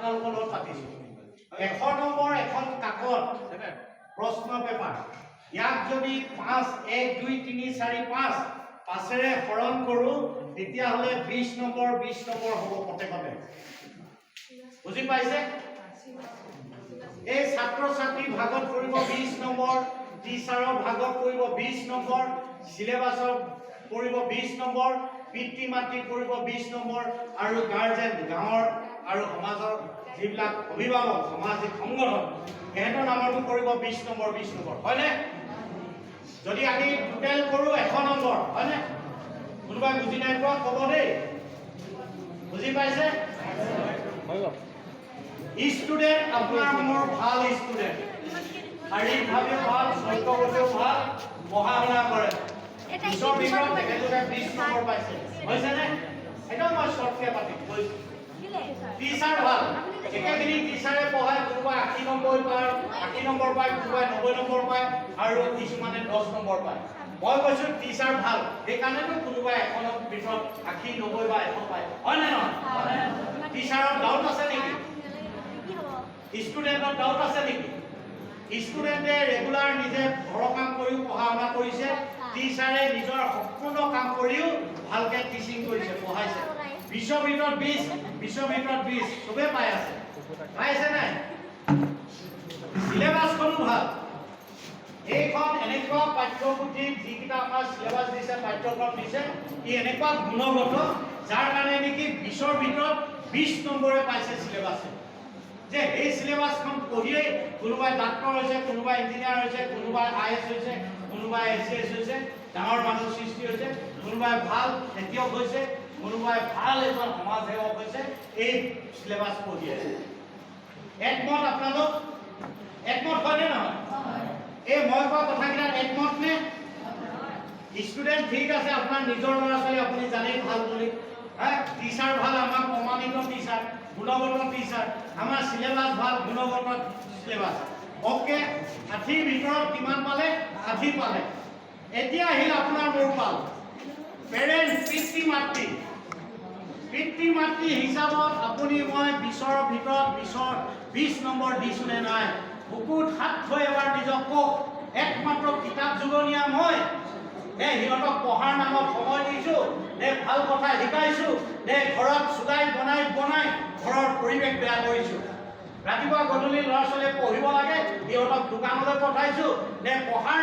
আপোনালোকৰ লগত পাতিছো 100 নম্বৰ এখন কাকত প্ৰশ্ন পেপাৰ ইয়াক যদি 5 1 2 3 4 5 পাঁচেৰে হৰণ কৰো তেতিয়া হলে 20 নম্বৰ হ'ব প্ৰত্যেকতে বুজি পাইছে এই ছাত্ৰ ছাত্ৰী ভাগত কৰিব 20 নম্বৰ টিচাৰৰ ভাগত কৰিব 20 নম্বৰ সিলেবাসৰ কৰিব 20 নম্বৰ পিতৃ মাতৃ কৰিব 20 নম্বৰ আৰু গাৰ্জেন গাঁৱৰ আৰু সমাজৰ যিবিলাক অভিভাৱক সামাজিক সংগঠন এহেতৰ নামটো কৰিব 20 নম্বৰ হয়নে যদি আমি টোটাল কৰো 100 নম্বৰ হয়নে কোনোবাই বুজি নাই পোৱা ক'ব দেই বুজি পাইছে ষ্টুডেন্ট আপোনাৰ মোৰ ভাল ষ্টুডেন্ট শাৰীৰিকভাৱে ভাল চৰিত্ৰগতভাৱেও ভাল পঢ়া শুনা কৰে পিছৰ ভিতৰত তেখেতলোকে 20 নম্বৰ পাইছে হৈছেনে একদম মই শৰ্টকে পাতি কৈছো টিচাৰ ভাল একেখিনি টিচাৰে পঢ়ায় কোনোবাই 80 নম্বৰ পায় 80 নম্বৰ পায় কোনোবাই 90 নম্বৰ পায় আৰু কিছুমানে 10 নম্বৰ পায় মই কৈছো টিচাৰ ভাল সেইকাৰণেতো কোনোবাই এখনৰ ভিতৰত 80 90 বা 100 পায় হয় নে নহয় টিচাৰৰ ডাউট আছে নেকি ষ্টুডেন্টৰ ডাউট আছে নেকি ষ্টুডেন্টে ৰেগুলাৰ নিজে ঘৰৰ কাম কৰিও পঢ়া শুনা কৰিছে টিচাৰে নিজৰ সম্পূৰ্ণ কাম কৰিও ভালকে টিচিং কৰিছে পঢ়াইছে 20 ভিতৰত 20 সবে পাই আছে পাইছে নাই সিলেবাসখনো ভাল এইখন এনেকুৱা পাঠ্যপুথি যিকিটা আমাৰ সিলেবাস দিছে পাঠ্যক্ৰম দিছে ই এনেকুৱা গুণগত যাৰ কাৰণে নেকি 20 ভিতৰত 20 নম্বৰে পাইছে সিলেবাসে যে এই সিলেবাসখন পঢ়িয়ে কোনোবাই ডাক্তৰ হৈছে কোনোবাই ইঞ্জিনিয়াৰ হৈছে কোনোবাই আইএছ হৈছে কোনোবাই এসএস হৈছে ডাঙৰ মানুহ সৃষ্টি হৈছে কোনোবাই ভাল খেতিয়ক হৈছে কোনোবাই ভাল এজন সমাজ সেৱক হৈছে এই সিলেবাস পঢ়ি আছে একমত আপোনালোক একমত হয়নে নহয় এই মই কোৱা কথাকেইটা একমত নে ষ্টুডেন্ট ঠিক আছে আপোনাৰ নিজৰ ল'ৰা ছোৱালী আপুনি জানেই ভাল বুলি টিচাৰ ভাল আমাৰ প্ৰমাণিত টিচাৰ গুণগত টিচাৰ আমাৰ সিলেবাস ভাল গুণগত সিলেবাস ওকে 60 ভিতৰত কিমান পালে 60 পালে এতিয়া আহিল আপোনাৰ মোৰ পাল পেৰেণ্ট পিতৃ মাতৃ হিচাপত আপুনি মই 20ৰ ভিতৰত 20 নম্বৰ দিছো নে নাই বুকুত হাত থৈ এবাৰ নিজক কওক একমাত্ৰ কিতাপ যোগনীয়া মই সিহঁতক পঢ়াৰ নামত সময় দিছো ভাল কথা শিকাইছো ঘৰত চুগাই বনাই ঘৰৰ পৰিৱেশ বেয়া কৰিছো ৰাতিপুৱা গধূলি ল'ৰা ছোৱালীয়ে পঢ়িব লাগে সিহঁতক দোকানলৈ পঠাইছো পঢ়াৰ